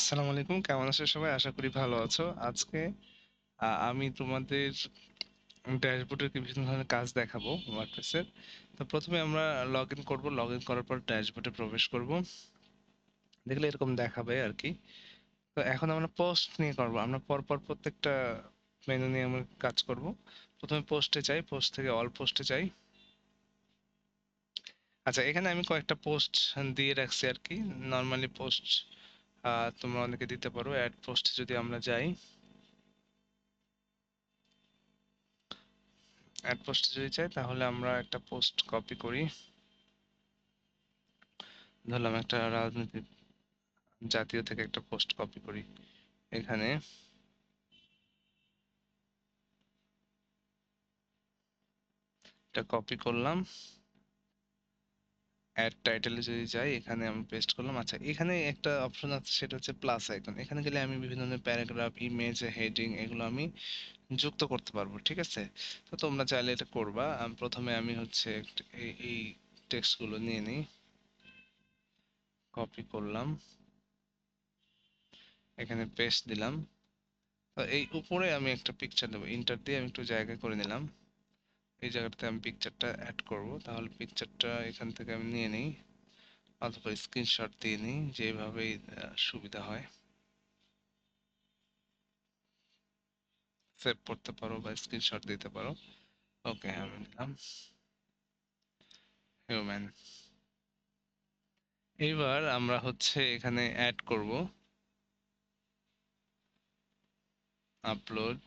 আসসালামু আলাইকুম, কেমন আছো সবাই? আশা করি ভালো আছো। আজকে আমি তোমাদের ড্যাশবোর্ডের বিভিন্ন ধরনের কাজ দেখাবো ওয়ার্ডপ্রেসের। তো প্রথমে আমরা লগ ইন করবো। লগ ইন করার পর ড্যাশবোর্ডে প্রবেশ করব। দেখলে এরকম দেখাবে আর কি। তো এখন আমরা পোস্ট নিয়ে করবো। আমরা পরপর প্রত্যেকটা মেনু নিয়ে আমরা কাজ করব। প্রথমে পোস্টে যাই, পোস্ট থেকে অল পোস্টে যাই। আচ্ছা, এখানে আমি কয়েকটা পোস্ট দিয়ে রাখছি আর কি। নর্মালি পোস্ট তোমরা অনেকে দিতে পারো। অ্যাড পোস্টে যদি আমরা যাই, অ্যাড পোস্টে যদি চাই তাহলে আমরা একটা পোস্ট কপি করি। ধরলাম একটা রাজনীতি জাতীয় থেকে একটা পোস্ট কপি করি। এখানে এটা কপি করলাম। অ্যাড টাইটেলে যদি যাই, এখানে আমি পেস্ট করলাম। আচ্ছা, এখানে একটা অপশন আছে, সেটা হচ্ছে প্লাস আইকন। এখানে গেলে আমি বিভিন্ন ধরনের প্যারাগ্রাফ, ইমেজ, হেডিং এগুলো আমি যুক্ত করতে পারবো। ঠিক আছে? তো তোমরা চাইলে এটা করবা। প্রথমে আমি হচ্ছে এই টেক্সট গুলো নিয়ে নিই, কপি করলাম, এখানে পেস্ট দিলাম। তো এই উপরে আমি একটা পিকচার দেবো, ইন্টার দিয়ে আমি একটু জায়গা করে নিলাম। এই জায়গাটাতে আমি পিকচারটা অ্যাড করব। তাহলে পিকচারটা এখান থেকে আমি নিয়ে নিই, অথবা স্ক্রিনশট দিয়ে নিই, যেভাবেই সুবিধা হয়। সেভ করতে পারো বা স্ক্রিনশট দিতে পারো। ওকে, আমি নিলাম হিউম্যান। এইবার আমরা হচ্ছে এখানে অ্যাড করব, আপলোড।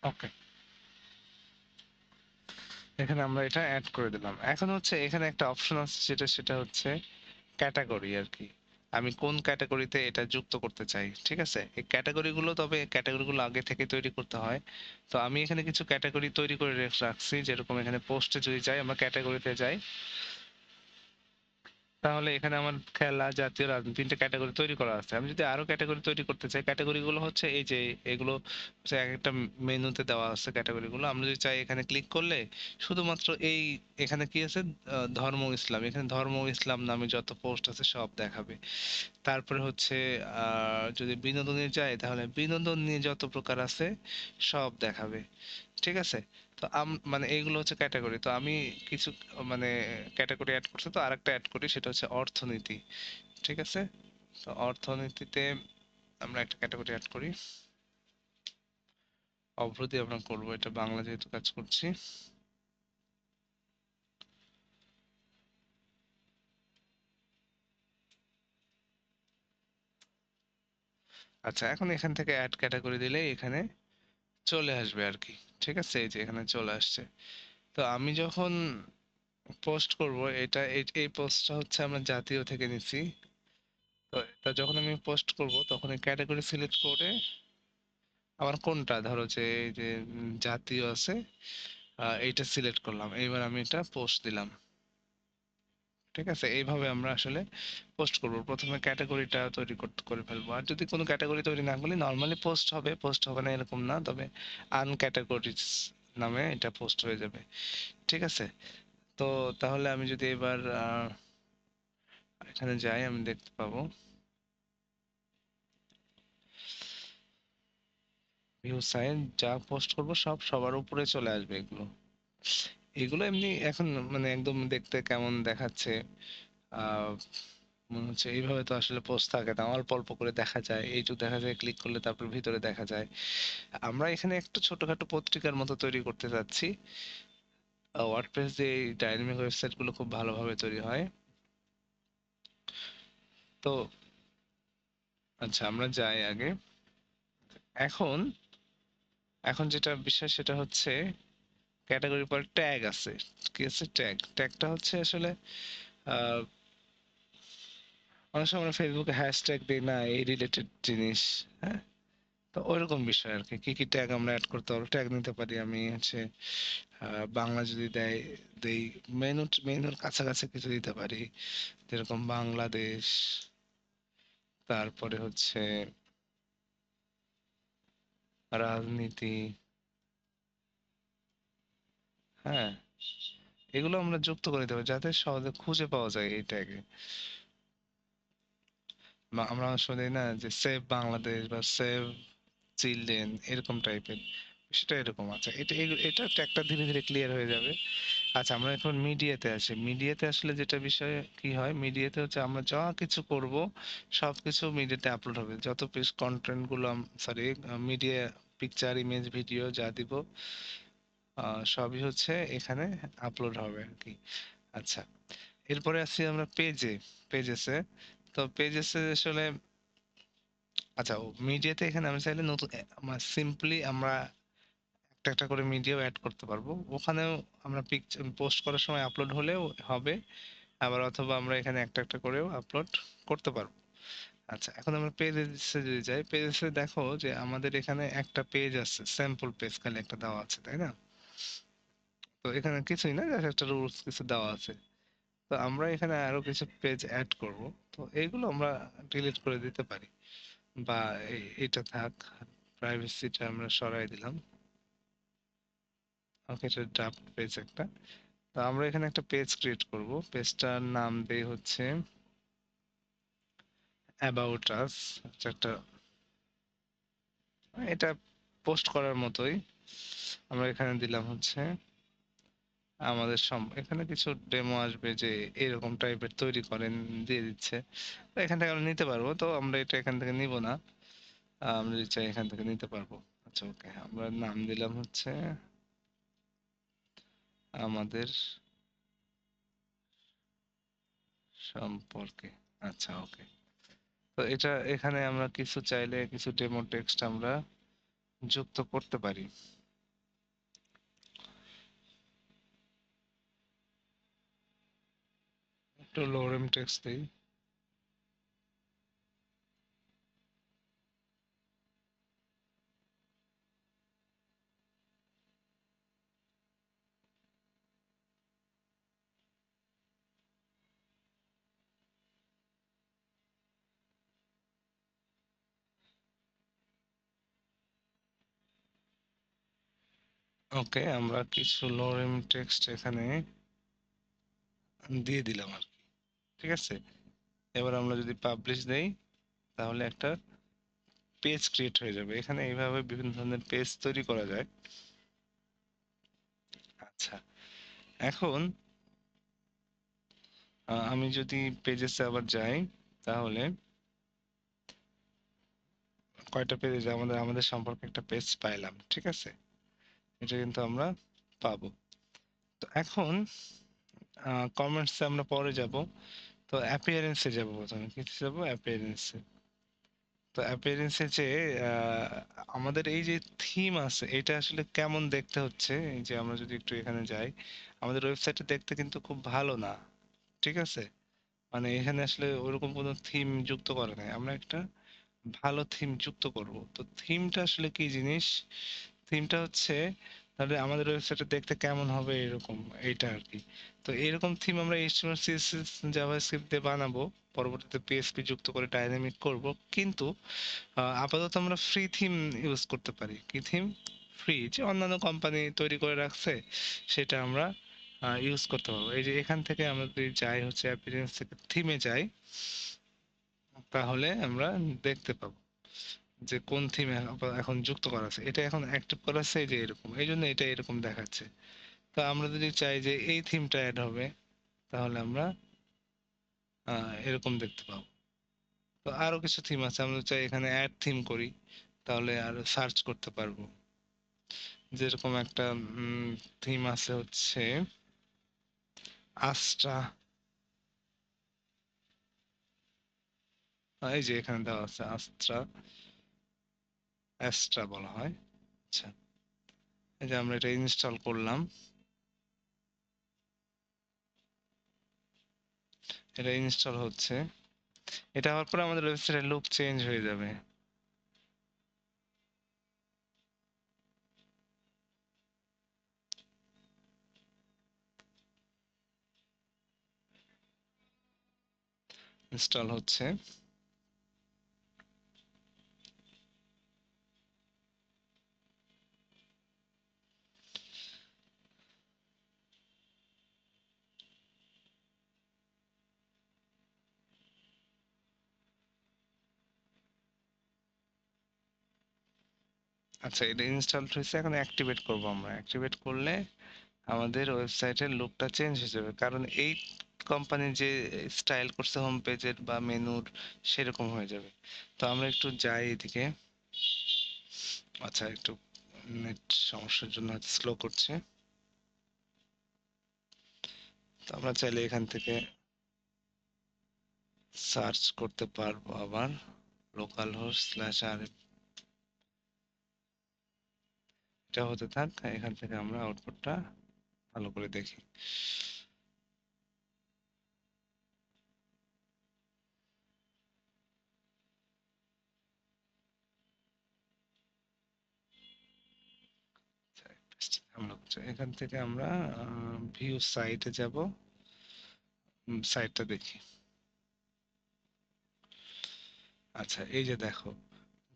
ওকে, এখানে আমরা এটা অ্যাড করে দিলাম। এখন হচ্ছে এখানে একটা অপশন আছে, সেটা হচ্ছে ক্যাটাগরি আর কি। আমি কোন ক্যাটাগরিতে এটা যুক্ত করতে চাই। ঠিক আছে? এই ক্যাটাগরিগুলো, তবে ক্যাটাগরিগুলো আগে থেকে তৈরি করতে হয়। তো আমি এখানে কিছু ক্যাটাগরি তৈরি করে রাখছি। যেরকম এখানে পোস্টে যদি যাই, আমরা ক্যাটাগরিতে যাই, তাহলে এখানে আমার খেলা, জাতীয়, রাজনীতি, তিনটা ক্যাটাগরি তৈরি করা আছে। আমি যদি আরো ক্যাটাগরি তৈরি করতে চাই, ক্যাটাগরি গুলো হচ্ছে এই যে এগুলো হচ্ছে এক একটা মেনুতে দেওয়া আছে ক্যাটাগরি গুলো। আমরা যদি চাই, এখানে ক্লিক করলে শুধুমাত্র এই এখানে কি আছে, ধর্ম ইসলাম, এখানে ধর্ম ইসলাম নামে যত পোস্ট আছে সব দেখাবে। তারপরে হচ্ছে যদি বিনোদনে যায়, তাহলে বিনোদন নিয়ে যত প্রকার আছে সব দেখাবে। ঠিক আছে? তো মানে এইগুলো হচ্ছে ক্যাটাগরি। তো আমি কিছু মানে ক্যাটাগরি অ্যাড করছি, তো আরেকটা অ্যাড করি, সেটা হচ্ছে অর্থনীতি। ঠিক আছে? তো অর্থনীতিতে আমরা একটা ক্যাটাগরি অ্যাড করি। অভ্র দিয়ে আমরা করবো, এটা বাংলা যেহেতু কাজ করছি। আচ্ছা, এখন এখান থেকে অ্যাড ক্যাটাগরি দিলে এখানে চলে আসবে আর কি। ঠিক আছে? এই যে এখানে চলে আসছে। তো আমি যখন পোস্ট করব, এটা এই পোস্টটা হচ্ছে আমরা জাতীয় থেকে নিচ্ছি। তো এটা যখন আমি পোস্ট করব, তখন এই ক্যাটাগরি সিলেক্ট করে আমার কোনটা, ধরো যে এই যে জাতীয় আছে, এইটা সিলেক্ট করলাম। এইবার আমি এটা পোস্ট দিলাম। ঠিক আছে? এইভাবে আমরা আসলে পোস্ট করব। প্রথমে ক্যাটাগরিটা তৈরি করতে করে ফেলবো। আর যদি কোনো ক্যাটাগরি তৈরি না করি, নর্মালি পোস্ট হবে। পোস্ট হবে না এরকম না, তবে আনক্যাটাগরিজ নামে এটা পোস্ট হয়ে যাবে। ঠিক আছে? তো তাহলে আমি যদি এবার এখানে যাই, আমি দেখতে পাবো ভিউ সাইট, যা পোস্ট করব সব সবার উপরে চলে আসবে এগুলো। এগুলো এমনি এখন মানে একদম দেখতে কেমন দেখাচ্ছে, আহ মনে হচ্ছে এইভাবে তো আসলে পোস্ট থাকে না, অল্প অল্প করে দেখা যায়, এইটুকু দেখা যায়, ক্লিক করলে তারপর ভিতরে দেখা যায়। আমরা এখানে একটু ছোটখাটো পত্রিকার মতো তৈরি করতে যাচ্ছি। ওয়ার্ডপ্রেস দিয়ে এই ডাইনামিক ওয়েবসাইট গুলো খুব ভালোভাবে তৈরি হয়। তো আচ্ছা, আমরা যাই আগে। এখন এখন যেটা বিষয়, সেটা হচ্ছে ক্যাটাগরির পর ট্যাগ আছে। কি আছে? ট্যাগ। ট্যাগটা হচ্ছে আসলে আহ অনেক সময় আমরা ফেসবুকে হ্যাশট্যাগ দিই না, এই রিলেটেড জিনিস। হ্যাঁ, তো ওইরকম বিষয় আর কি। কি কি ট্যাগ আমরা অ্যাড করতে পারবো? ট্যাগ নিতে পারি আমি হচ্ছে বাংলা যদি দেয়, দেই। মেনুর কাছাকাছি কিছু দিতে পারি, যেরকম বাংলাদেশ, তারপরে হচ্ছে রাজনীতি। হ্যাঁ, এগুলো আমরা যুক্ত করে দিতে হবে যাতে সহজে খুঁজে পাওয়া যায় এই ট্যাগে। বা আমরা অনেক সময় দেখি না যে সেভ বাংলাদেশ বা সেভ চিলড্রেন এরকম টাইপের, সেটা এরকম আছে। এটা ট্যাগটা ধীরে ধীরে ক্লিয়ার হয়ে যাবে। আচ্ছা, আমরা এখন মিডিয়াতে আসি। মিডিয়াতে আসলে যেটা বিষয় কি হয়, মিডিয়াতে হচ্ছে আমরা যা কিছু করব সবকিছু মিডিয়াতে আপলোড হবে। যত পিস কন্টেন্ট গুলো, sorry, media, picture, image, video যা দিব সবই হচ্ছে এখানে আপলোড হবে আর কি। আচ্ছা, এরপরে আসি আমরা পেজে। পেজেসে, তো পেজেসে আসলে, আচ্ছা, মিডিয়াতে এখানে আমি চাইলে নতুন সিম্পলি আমরা একটা একটা করে মিডিয়াও অ্যাড করতে পারবো ওখানেও। আমরা পিকচার পোস্ট করার সময় আপলোড হলেও হবে, আবার অথবা আমরা এখানে একটা একটা করেও আপলোড করতে পারবো। আচ্ছা, এখন আমরা পেজেসে যদি যাই, পেজেসে দেখো যে আমাদের এখানে একটা পেজ আছে, স্যাম্পল পেজ খালি একটা দেওয়া আছে, তাই না? তো এখানে কিছুই না, জাস্ট একটা রুলস কিছু দেওয়া আছে। তো আমরা এখানে আরো কিছু পেজ অ্যাড করব। তো এইগুলো আমরা ডিলিট করে দিতে পারি, বা এটা থাক, প্রাইভেসিটা আমরা সরাই দিলাম। ওকে, এটা ড্রাফট পেজ একটা। তো আমরা এখানে একটা পেজ ক্রিয়েট করব। পেজটার নাম দেই হচ্ছে অ্যাবাউট আস। একটা, এটা পোস্ট করার মতোই। আমরা এখানে দিলাম হচ্ছে আমাদের এখানে কিছু ডেমো আসবে যে এরকম টাইপের তৈরি করেন, দিয়ে দিচ্ছে। তো এখান থেকে আমরা নিতে পারবো, তো আমরা এটা এখান থেকে নিব না। আমরা যদি চাই এখান থেকে নিতে পারবো। আচ্ছা, ওকে, আমরা নাম দিলাম হচ্ছে আমাদের সম্পর্কে। আচ্ছা, ওকে। তো এটা এখানে আমরা কিছু চাইলে কিছু ডেমো টেক্সট আমরা যুক্ত করতে পারি। একটু লোরেম টেক্সট দিই। ওকে, আমরা কিছু লোরেম টেক্সট এখানে দিয়ে দিলাম আর কি। ঠিক আছে, এবার আমরা যদি পাবলিশ দেই তাহলে একটা পেজ ক্রিয়েট হয়ে যাবে। এখানে এইভাবে বিভিন্ন ধরনের পেজ তৈরি করা যায়। আচ্ছা, এখন আমি যদি পেজেসে আবার যাই, তাহলে কয়টা পেজ আমাদের আমাদের সম্পর্কে একটা পেজ পাইলাম, ঠিক আছে? এটা কিন্তু আমরা পাবো। তো এখন কমেন্টসে আমরা পরে যাব। তো অ্যাপিয়ারেন্সে যাব, প্রথমে কিছু যাব অ্যাপিয়ারেন্সে। তো অ্যাপিয়ারেন্সে যে আহ, আমাদের এই যে থিম আছে এটা আসলে কেমন দেখতে হচ্ছে, এই যে আমরা যদি একটু এখানে যাই, আমাদের ওয়েবসাইটে দেখতে কিন্তু খুব ভালো না, ঠিক আছে? মানে এখানে আসলে ওরকম কোনো থিম যুক্ত করা নাই, আমরা একটা ভালো থিম যুক্ত করব। তো থিমটা আসলে কি জিনিস? থিমটা হচ্ছে তাহলে আমাদের ওয়েবসাইটে দেখতে কেমন হবে এরকম, এইটা আর কি। তো এরকম থিম আমরা এইচটিএমএল সিএসএস জাভাস্ক্রিপ্ট দিয়ে বানাবো, পরবর্তীতে পিএসপি যুক্ত করে ডাইনামিক করব। কিন্তু আপাতত আমরা ফ্রি থিম ইউজ করতে পারি। কি থিম? ফ্রি, যে অন্যান্য কোম্পানি তৈরি করে রাখছে, সেটা আমরা ইউজ করতে পারবো। এই যে এখান থেকে আমরা যদি যাই হচ্ছে অ্যাপিয়ারেন্স থেকে থিমে যাই, তাহলে আমরা দেখতে পাবো যে কোন থিম এখন যুক্ত করা আছে। এটা এখন অ্যাক্টিভ করা আছে, এই যে এরকম, এই জন্য এটা এরকম দেখাচ্ছে। তো আমরা যদি চাই যে এই থিমটা অ্যাড হবে, তাহলে আমরা এরকম দেখতে পাবো। তো আরো কিছু থিম আছে, আমরা চাই এখানে অ্যাড থিম করি, তাহলে আরো সার্চ করতে পারবো। যেরকম একটা থিম আছে হচ্ছে আস্ট্রা। এই যে এখানে দেওয়া আছে আস্ট্রা, অ্যাস্ট্রা বলা হয়। আচ্ছা, এই যে আমরা এটা ইনস্টল করলাম, এটা ইনস্টল হচ্ছে। এটা হওয়ার পরে আমাদের ওয়েবসাইটের লুক চেঞ্জ হয়ে যাবে। ইনস্টল হচ্ছে। আচ্ছা, এটা ইনস্টল হয়েছে, এখন অ্যাক্টিভেট করব। আমরা অ্যাক্টিভেট করলে আমাদের ওয়েবসাইটের লুকটা চেঞ্জ হয়ে যাবে, কারণ এই কোম্পানি যে স্টাইল করছে হোম পেজের বা মেনুর, সেরকম হয়ে যাবে। তো আমরা একটু যাই এদিকে। আচ্ছা, একটু নেট সমস্যার জন্য হয়তো স্লো করছে। তো আমরা চাইলে এখান থেকে সার্চ করতে পারবো আবার, লোকাল হোস্ট স্ল্যাশ আর। এটা হতে থাক, এখান থেকে আমরা আউটপুটটা ভালো করে দেখি। আমরা এখান থেকে আমরা ভিউ সাইটে যাব, সাইটটা দেখি। আচ্ছা, এই যে দেখো,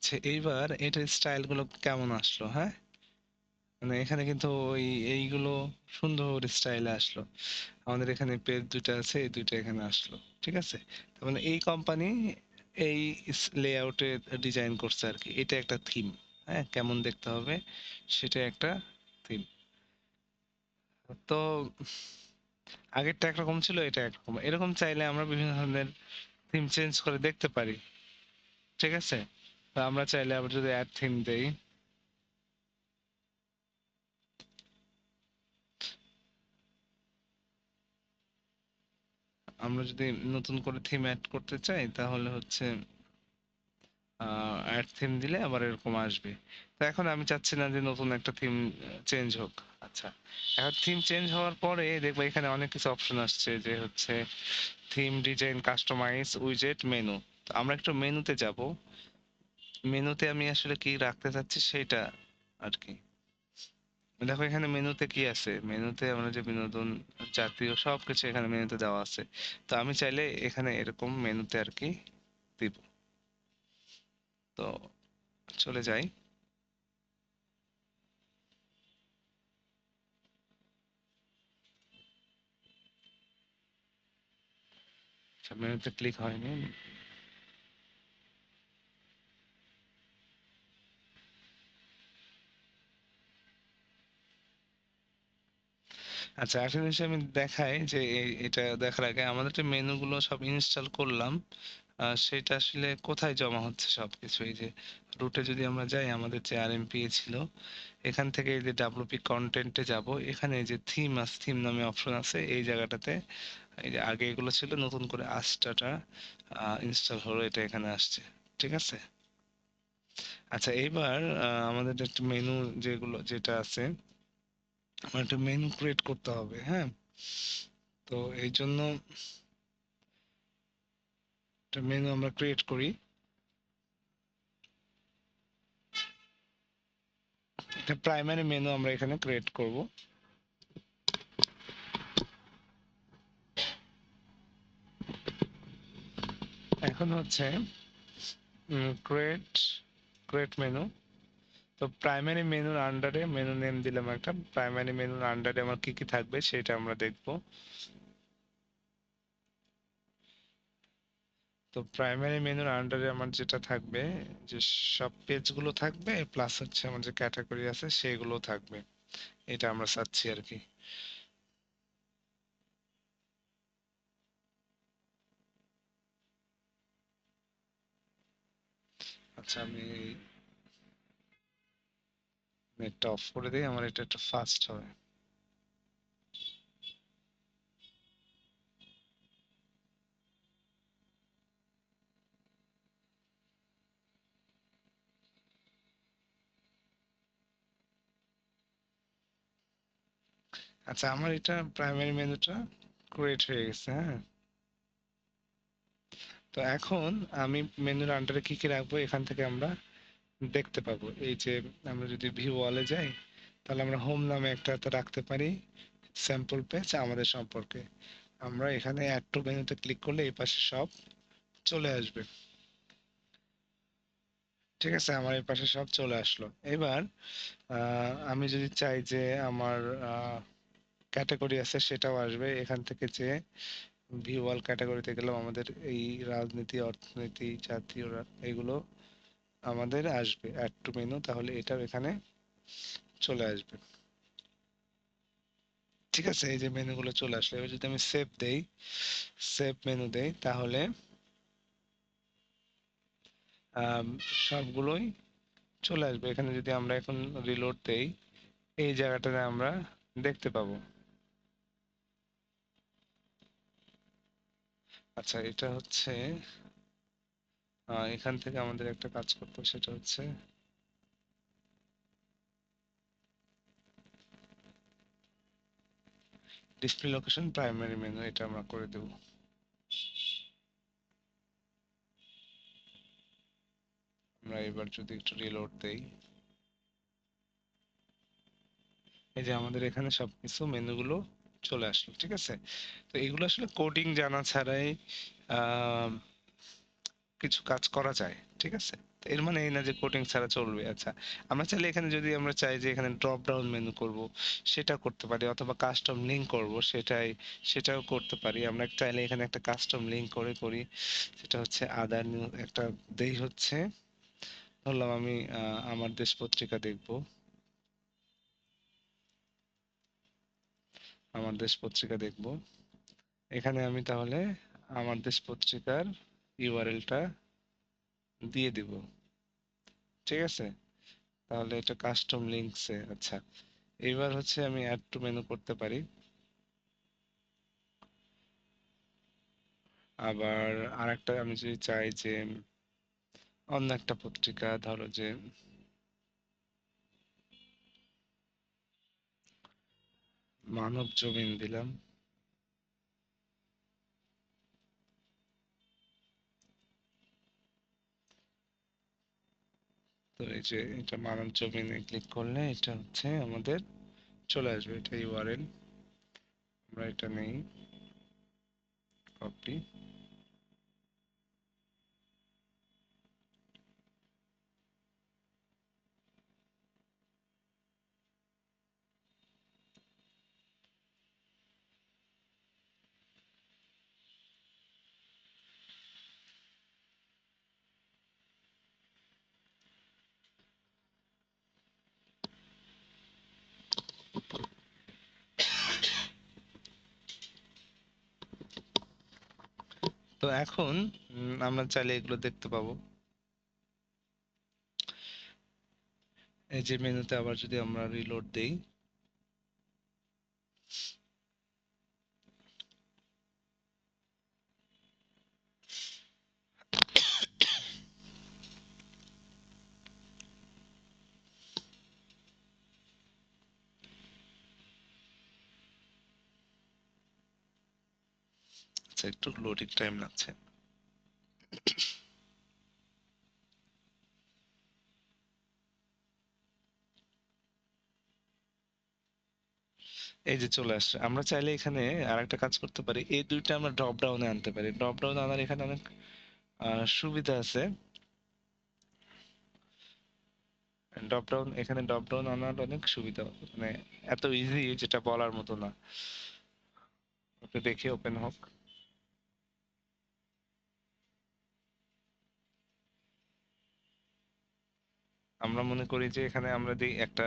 যে এইবার এটার স্টাইল গুলো কেমন আসলো, হ্যাঁ? মানে এখানে কিন্তু ওই এইগুলো সুন্দর স্টাইলে আসলো। আমাদের এখানে পেজ দুইটা আছে, এই দুইটা এখানে আসলো। ঠিক আছে, তার মানে এই কোম্পানি এই লেআউটে ডিজাইন করছে আর কি। এটা একটা থিম, হ্যাঁ, কেমন দেখতে হবে সেটা একটা থিম। তো আগেরটা একরকম ছিল, এটা একরকম। এরকম চাইলে আমরা বিভিন্ন ধরনের থিম চেঞ্জ করে দেখতে পারি। ঠিক আছে, তো আমরা চাইলে আবার যদি অ্যাড থিম দেই, আমরা যদি নতুন করে থিম অ্যাড করতে চাই, তাহলে হচ্ছে অ্যাড থিম দিলে আবার এরকম আসবে। তো এখন আমি চাচ্ছি না যে নতুন একটা থিম চেঞ্জ হোক। আচ্ছা, এখন থিম চেঞ্জ হওয়ার পরে দেখবো এখানে অনেক কিছু অপশন আসছে, যে হচ্ছে থিম ডিজাইন, কাস্টমাইজ, উইজেট, মেনু। তো আমরা একটু মেনুতে যাব। মেনুতে আমি আসলে কি রাখতে চাচ্ছি সেটা আর কি। দেখো এখানে মেনুতে কি আছে, মেনুতে আমরা যে বিনোদন জাতীয় সবকিছু এখানে মেনুতে দেওয়া আছে। তো আমি চাইলে এখানে এরকম মেনুতে আর কি দিব। তো চলে যাই। আচ্ছা, মেনুতে ক্লিক হয়নি। আচ্ছা, একটা জিনিস আমি দেখাই, যে এটা দেখার আগে আমাদের যে মেনুগুলো সব ইনস্টল করলাম, সেটা আসলে কোথায় জমা হচ্ছে সবকিছু। এই যে রুটে যদি আমরা যাই, আমাদের যে আরএমপি ছিল, এখান থেকে এই যে ডাব্লিউপি কন্টেন্টে যাব, এখানে এই যে থিম আছে, থিম নামে অপশন আছে এই জায়গাটাতে। এই যে আগে এগুলো ছিল, নতুন করে আস্টাটা ইনস্টল হলো, এটা এখানে আসছে। ঠিক আছে। আচ্ছা, এইবার আমাদের একটা মেনু, যেগুলো যেটা আছে, আমার একটা মেনু ক্রিয়েট করতে হবে, হ্যাঁ। তো এই জন্য একটা মেনু আমরা ক্রিয়েট করি। একটা প্রাইমারি মেনু আমরা এখানে ক্রিয়েট করব। এখন হচ্ছে ক্রিয়েট ক্রিয়েট মেনু। তো প্রাইমারি মেনুর আন্ডারে মেনু নেম দিলাম একটা। প্রাইমারি মেনুর আন্ডারে আমার কি কি থাকবে সেটা আমরা দেখব। তো প্রাইমারি মেনুর আন্ডারে আমার যেটা থাকবে, যে সব পেজগুলো থাকবে, প্লাস হচ্ছে আমার যে ক্যাটাগরি আছে সেগুলো থাকবে। এটা আমরা চাচ্ছি আর কি। আচ্ছা, আমি নেটটা অফ করে দিই, আমার এটা একটু ফাস্ট হবে। আচ্ছা, আমার এটা প্রাইমারি মেনুটা ক্রিয়েট হয়ে গেছে, হ্যাঁ। তো এখন আমি মেনুর আন্ডারে কি কি রাখবো এখান থেকে আমরা দেখতে পাবো। এই যে আমরা যদি ভিউ ওয়ালে যাই, তাহলে আমরা হোম নামে একটা তো রাখতে পারি, স্যাম্পল পেজ আমাদের সম্পর্কে। আমরা এখানে অ্যাড টু মেনুতে ক্লিক করলে এই পাশে সব চলে আসবে। ঠিক আছে, আমার এই পাশে সব চলে আসলো। এবার আমি যদি চাই যে আমার ক্যাটাগরি আছে সেটাও আসবে, এখান থেকে যে ভিউয়াল ক্যাটাগরিতে গেলাম, আমাদের এই রাজনীতি, অর্থনীতি, জাতীয় এগুলো আমাদের আসবে অ্যাড টু মেনু, তাহলে এটাও এখানে চলে আসবে। ঠিক আছে, এই যে মেনুগুলো চলে আসলো। এবার যদি আমি সেভ দেই, সেভ মেনু দেই, তাহলে আম, সবগুলোই চলে আসবে এখানে। যদি আমরা এখন রিলোড দেই, এই জায়গাটাতে আমরা দেখতে পাবো। আচ্ছা, এটা হচ্ছে এখান থেকে আমাদের একটা কাজ করতে হবে, সেটা হচ্ছে ডিসপ্লে লোকেশন প্রাইমারি মেনু, এটা আমরা করে দেব। আমরা এবার যদি একটু রিলোড দেই, এই যে আমাদের এখানে সবকিছু মেনুগুলো চলে আসলো। ঠিক আছে, তো এগুলো আসলে কোডিং জানা ছাড়াই আহ কিছু কাজ করা যায়। ঠিক আছে, তো এর মানে এই না যে কোডিং ছাড়া চলবে। আচ্ছা, আমরা চাইলে এখানে যদি আমরা চাই যে এখানে ড্রপ ডাউন মেনু করব, সেটা করতে পারি, অথবা কাস্টম লিংক করব, সেটাও করতে পারি। আমরা চাইলে এখানে একটা কাস্টম লিংক করি, সেটা হচ্ছে আদার নিউ একটা দেই হচ্ছে, ধরলাম আমি আমার দেশ পত্রিকা দেখব, আমার দেশ পত্রিকা দেখব। এখানে আমি তাহলে আমার দেশ পত্রিকার ইউআরএলটা দিয়ে দিব। ঠিক আছে, তাহলে এটা কাস্টম লিংকসে। আচ্ছা, এবার হচ্ছে আমি অ্যাড টু মেনু করতে পারি। আবার আরেকটা আমি যদি চাই যে অন্য একটা পত্রিকা, ধরো যে মানব জমিন দিলাম, তো এই যে এটা মানব জমিনে ক্লিক করলে এটা হচ্ছে আমাদের চলে আসবে, এটা ইউআরএল। আমরা এটা নেই, কপি। তো এখন আমরা চাইলে এগুলো দেখতে পাবো। এই যে মেনুতে আবার যদি আমরা রিলোড দেই, আচ্ছা একটু লোডিং টাইম লাগছে। এই যে চলে আসছে। আমরা চাইলে এখানে আরেকটা কাজ করতে পারি, এই দুইটা আমরা ড্রপ ডাউনে আনতে পারি। ড্রপ ডাউনে আনার এখানে অনেক সুবিধা আছে। ড্রপ ডাউন আনার অনেক সুবিধা, মানে এত ইজি যেটা বলার মতো না। ওকে, দেখি ওপেন হোক। আমরা মনে করি যে এখানে আমরা দিই একটা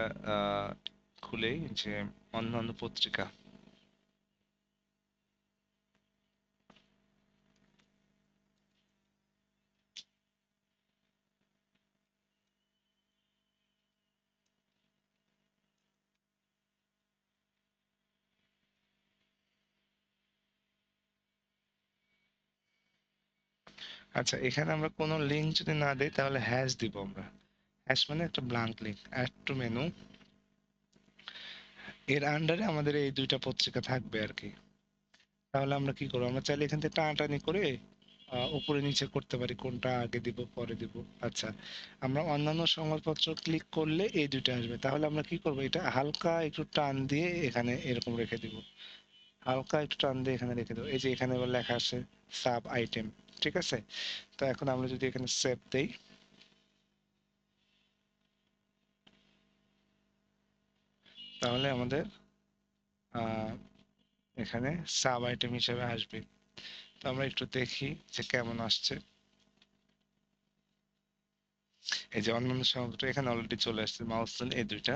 খুলেই যে অন্যান্য পত্রিকা। আচ্ছা, এখানে আমরা কোনো লিঙ্ক যদি না দিই তাহলে হ্যাশ দিব আমরা। হ্যাশ মানে একটা blank link. Add to menu, এর আন্ডারে আমাদের এই দুইটা পত্রিকা থাকবে আর কি। তাহলে আমরা কি করবো, আমরা চাইলে এখান থেকে টানাটানি করে উপরে নিচে করতে পারি, কোনটা আগে দিব পরে দিব। আচ্ছা, আমরা অন্যান্য সংবাদপত্র ক্লিক করলে এই দুইটা আসবে। তাহলে আমরা কি করবো, এটা হালকা একটু টান দিয়ে এখানে এরকম রেখে দিব, হালকা একটু টান দিয়ে এখানে রেখে দেবো। এই যে এখানে এবার লেখা আছে সাব আইটেম। ঠিক আছে, তো এখন আমরা যদি এখানে সেভ দেই, তাহলে আমাদের আহ, এখানে সাব আইটেম হিসেবে আসবে। তো আমরা একটু দেখি যে কেমন আসছে। এই যে অন্যান্য সংবাদপত্র এখানে অলরেডি চলে আসছে, মাউস এই দুইটা